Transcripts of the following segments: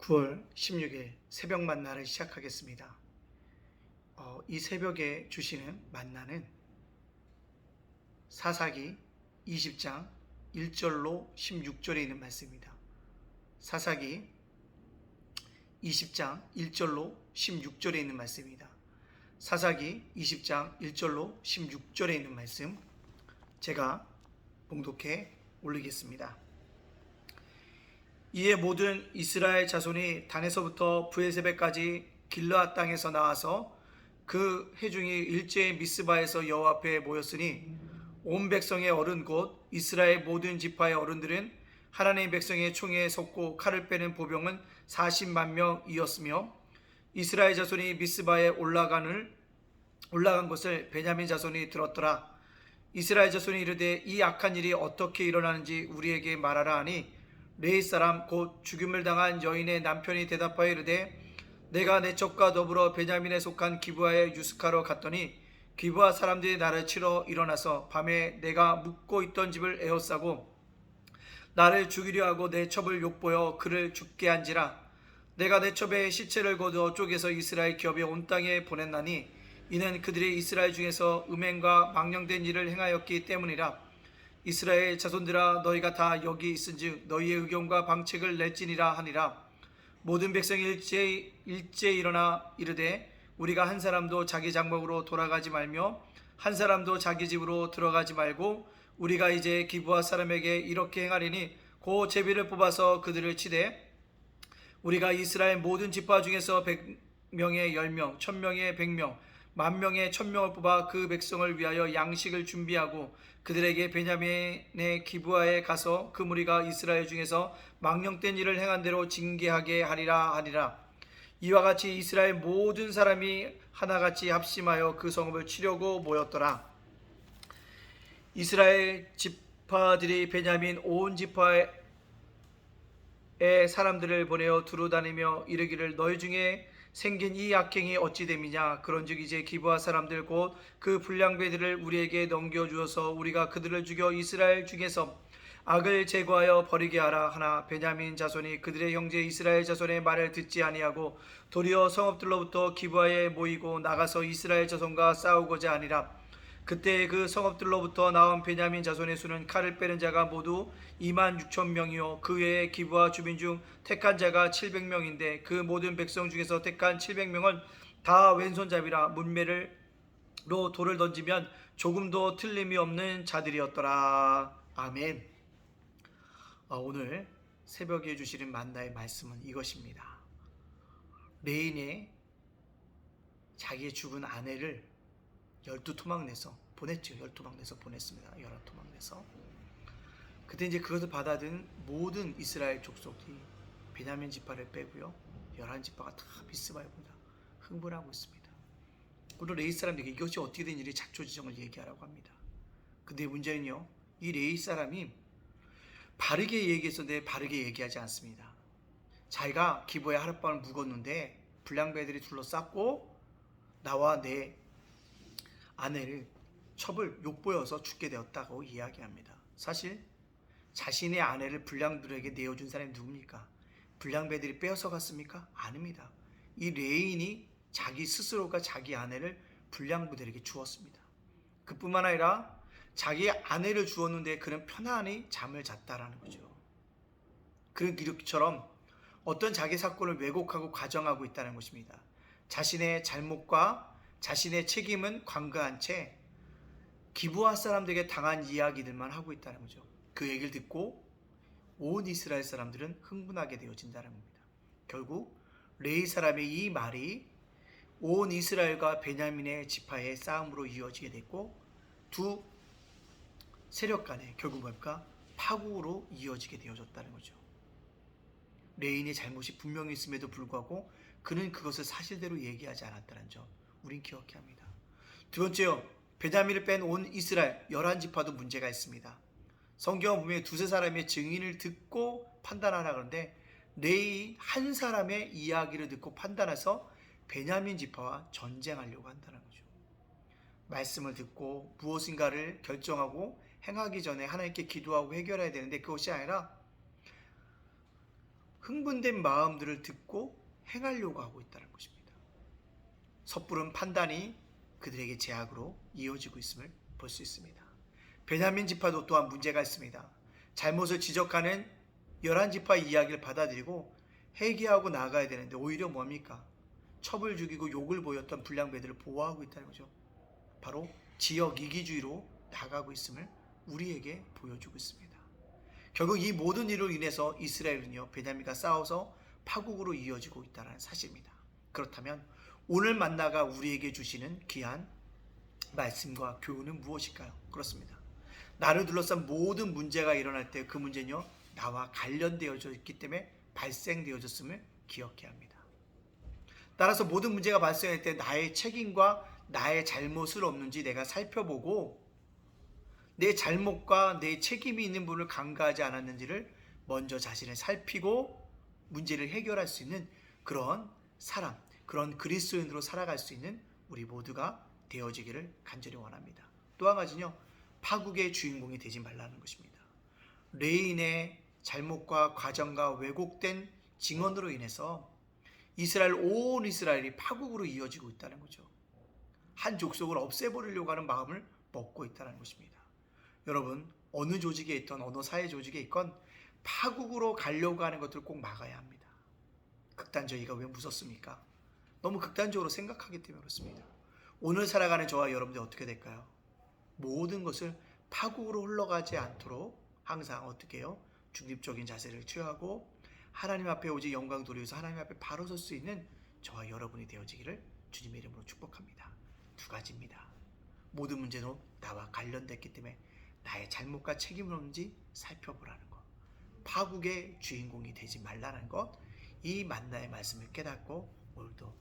9월 16일 새벽 만나를 시작하겠습니다. 이 새벽에 주시는 만나는 사사기 20장 1절로 16절에 있는 말씀입니다. 사사기 20장 1절로 16절에 있는 말씀입니다. 사사기 20장 1절로 16절에 있는 말씀 제가 봉독해 올리겠습니다. 이에 모든 이스라엘 자손이 단에서부터 브에세바까지 길르앗 땅에서 나와서 그 해중이 일제히 미스바에서 여호와 앞에 모였으니 온 백성의 어른 곧 이스라엘 모든 지파의 어른들은 하나님의 백성의 총에 섰고 칼을 빼는 보병은 40만 명이었으며 이스라엘 자손이 미스바에 올라간 것을 베냐민 자손이 들었더라. 이스라엘 자손이 이르되 이 악한 일이 어떻게 일어나는지 우리에게 말하라 하니 레위 사람 곧 죽임을 당한 여인의 남편이 대답하여 이르되 내가 내 족과 더불어 베냐민에 속한 기브아에 유숙하러 갔더니 기브아 사람들이 나를 치러 일어나서 밤에 내가 묵고 있던 집을 에워싸고 나를 죽이려 하고 내 첩을 욕보여 그를 죽게 한지라. 내가 내 첩의 시체를 거두어 쪼개서 이스라엘 기업의 온 땅에 보냈나니 이는 그들이 이스라엘 중에서 음행과 망령된 일을 행하였기 때문이라. 이스라엘 자손들아 너희가 다 여기 있은즉 너희의 의견과 방책을 낼지니라 하니라. 모든 백성이 일제히 일어나 이르되 우리가 한 사람도 자기 장막으로 돌아가지 말며 한 사람도 자기 집으로 들어가지 말고 우리가 이제 기브아 사람에게 이렇게 행하리니 고 제비를 뽑아서 그들을 치되 우리가 이스라엘 모든 지파 중에서 100명에 10명 1000명에 100명 10,000명에 1000명을 뽑아 그 백성을 위하여 양식을 준비하고 그들에게 베냐민의 기브아에 가서 그 무리가 이스라엘 중에서 망령된 일을 행한 대로 징계하게 하리라. 이와 같이 이스라엘 모든 사람이 하나같이 합심하여 그 성읍을 치려고 모였더라. 이스라엘 지파들이 베냐민 온 지파의 사람들을 보내어 두루 다니며 이르기를 너희 중에 생긴 이 악행이 어찌 됨이냐. 그런즉 이제 기브아 사람들 곧 그 불량배들을 우리에게 넘겨주어서 우리가 그들을 죽여 이스라엘 중에서 악을 제거하여 버리게 하라 하나 베냐민 자손이 그들의 형제 이스라엘 자손의 말을 듣지 아니하고 도리어 성읍들로부터 기브아에 모이고 나가서 이스라엘 자손과 싸우고자 하니라. 그때 그 성읍들로부터 나온 베냐민 자손의 수는 칼을 빼는 자가 모두 26,000명이요 그 외에 기브아 주민 중 택한 자가 700명인데 그 모든 백성 중에서 택한 700명은 다 왼손잡이라 문매로 돌을 던지면 조금도 틀림이 없는 자들이었더라. 아멘. 오늘 새벽에 주시는 만나의 말씀은 이것입니다. 레인이 자기의 죽은 아내를 12토막 내서 보냈죠. 12토막 내서 보냈습니다. 12토막 내서. 그때 이제 그것을 받아든 모든 이스라엘 족속이 베냐민 지파를 빼고요. 11지파가 다 미스바에보다 흥분하고 있습니다. 그리고 레위 사람들에게 이것이 어떻게 된 일이 작조지정을 얘기하라고 합니다. 근데 문제는요. 이 레위 사람이 바르게 얘기했었는데 바르게 얘기하지 않습니다. 자기가 기브아에 하룻밤을 묵었는데 불량배들이 둘러쌌고 나와 내 아내를 첩을 욕보여서 죽게 되었다고 이야기합니다. 사실 자신의 아내를 불량들에게 내어준 사람이 누굽니까? 불량배들이 빼앗아 갔습니까? 아닙니다. 이 레인이 자기 스스로가 자기 아내를 불량부들에게 주었습니다. 그뿐만 아니라 자기 아내를 주었는데 그는 편안히 잠을 잤다라는 거죠. 그런 기록처럼 어떤 자기 사건을 왜곡하고 과정하고 있다는 것입니다. 자신의 잘못과 자신의 책임은 관가한 채 기브아 사람들에게 당한 이야기들만 하고 있다는 거죠. 그 얘기를 듣고 온 이스라엘 사람들은 흥분하게 되어진다는 겁니다. 결국 레위 사람의 이 말이 온 이스라엘과 베냐민의 지파의 싸움으로 이어지게 됐고 두 세력 간에 결국 뭘까? 파국으로 이어지게 되어졌다는 거죠. 레인의 잘못이 분명히 있음에도 불구하고 그는 그것을 사실대로 얘기하지 않았다는 점 우린 기억해야 합니다. 두 번째요. 베냐민을 뺀 온 이스라엘 11지파도 문제가 있습니다. 성경을 보면 두세 사람의 증인을 듣고 판단하라 그러는데 레위 한 사람의 이야기를 듣고 판단해서 베냐민 지파와 전쟁하려고 한다는 거죠. 말씀을 듣고 무엇인가를 결정하고 행하기 전에 하나님께 기도하고 해결해야 되는데 그것이 아니라 흥분된 마음들을 듣고 행하려고 하고 있다는 것입니다. 섣부른 판단이 그들에게 제약으로 이어지고 있음을 볼 수 있습니다. 베냐민 지파도 또한 문제가 있습니다. 잘못을 지적하는 11지파 이야기를 받아들이고 회개하고 나아가야 되는데 오히려 뭡니까? 첩을 죽이고 욕을 보였던 불량배들을 보호하고 있다는 거죠. 바로 지역 이기주의로 나가고 있음을 우리에게 보여주고 있습니다. 결국 이 모든 일로 인해서 이스라엘은요, 베냐민과 싸워서 파국으로 이어지고 있다는 사실입니다. 그렇다면 오늘 만나가 우리에게 주시는 귀한 말씀과 교훈은 무엇일까요? 그렇습니다. 나를 둘러싼 모든 문제가 일어날 때 그 문제는요, 나와 관련되어져 있기 때문에 발생되어졌음을 기억해야 합니다. 따라서 모든 문제가 발생할 때 나의 책임과 나의 잘못을 없는지 내가 살펴보고 내 잘못과 내 책임이 있는 부분을 간과하지 않았는지를 먼저 자신을 살피고 문제를 해결할 수 있는 그런 사람, 그런 그리스도인으로 살아갈 수 있는 우리 모두가 되어지기를 간절히 원합니다. 또 한 가지는요, 파국의 주인공이 되지 말라는 것입니다. 레인의 잘못과 과정과 왜곡된 증언으로 인해서 온 이스라엘이 파국으로 이어지고 있다는 거죠. 한 족속을 없애버리려고 하는 마음을 먹고 있다는 것입니다. 여러분, 어느 조직에 있던 어느 사회 조직에 있건 파국으로 가려고 하는 것들을 꼭 막아야 합니다. 극단주의가 왜 무섭습니까? 너무 극단적으로 생각하기 때문에 그렇습니다. 오늘 살아가는 저와 여러분들 어떻게 될까요? 모든 것을 파국으로 흘러가지 않도록 항상 어떻게 해요? 중립적인 자세를 취하고 하나님 앞에 오직 영광 돌리면서 하나님 앞에 바로 설 수 있는 저와 여러분이 되어지기를 주님의 이름으로 축복합니다. 두 가지입니다. 모든 문제는 나와 관련됐기 때문에 나의 잘못과 책임은 없는지 살펴보라는 것, 파국의 주인공이 되지 말라는 것, 이 만나의 말씀을 깨닫고 오늘도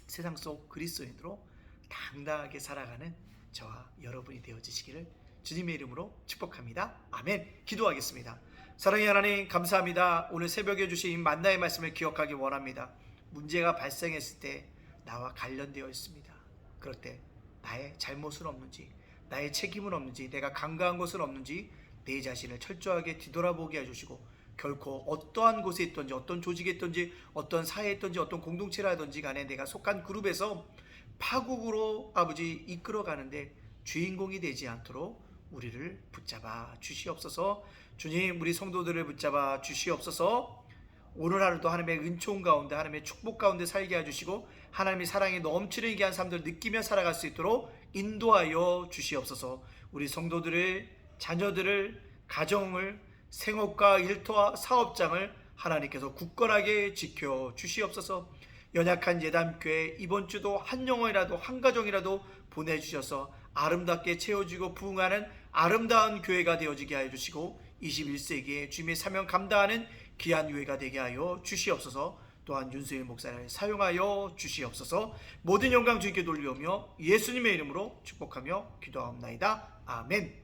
세상 속 그리스도인으로 당당하게 살아가는 저와 여러분이 되어지시기를 주님의 이름으로 축복합니다. 아멘. 기도하겠습니다. 사랑의 하나님, 감사합니다. 오늘 새벽에 주신 만나의 말씀을 기억하기 원합니다. 문제가 발생했을 때 나와 관련되어 있습니다. 그럴 때 나의 잘못은 없는지, 나의 책임은 없는지, 내가 간과한 것은 없는지 내 자신을 철저하게 뒤돌아보게 해주시고, 결코 어떠한 곳에 있든지, 어떤 조직에 있든지, 어떤 사회에 있든지, 어떤 공동체라든지 간에 내가 속한 그룹에서 파국으로 아버지 이끌어가는데 주인공이 되지 않도록 우리를 붙잡아 주시옵소서. 주님, 우리 성도들을 붙잡아 주시옵소서. 오늘 하루도 하나님의 은총 가운데, 하나님의 축복 가운데 살게 해주시고 하나님의 사랑이 넘치게 한 삶들 느끼며 살아갈 수 있도록 인도하여 주시옵소서. 우리 성도들을, 자녀들을, 가정을, 생업과 일터와 사업장을 하나님께서 굳건하게 지켜 주시옵소서. 연약한 예담교회 이번 주도 한 영혼이라도, 한 가정이라도 보내주셔서 아름답게 채워지고 부흥하는 아름다운 교회가 되어지게 하여 주시고 21세기에 주님의 사명 감당하는 귀한 교회가 되게 하여 주시옵소서. 또한 윤수일 목사를 사용하여 주시옵소서. 모든 영광 주님께 돌리오며 예수님의 이름으로 축복하며 기도하옵나이다. 아멘.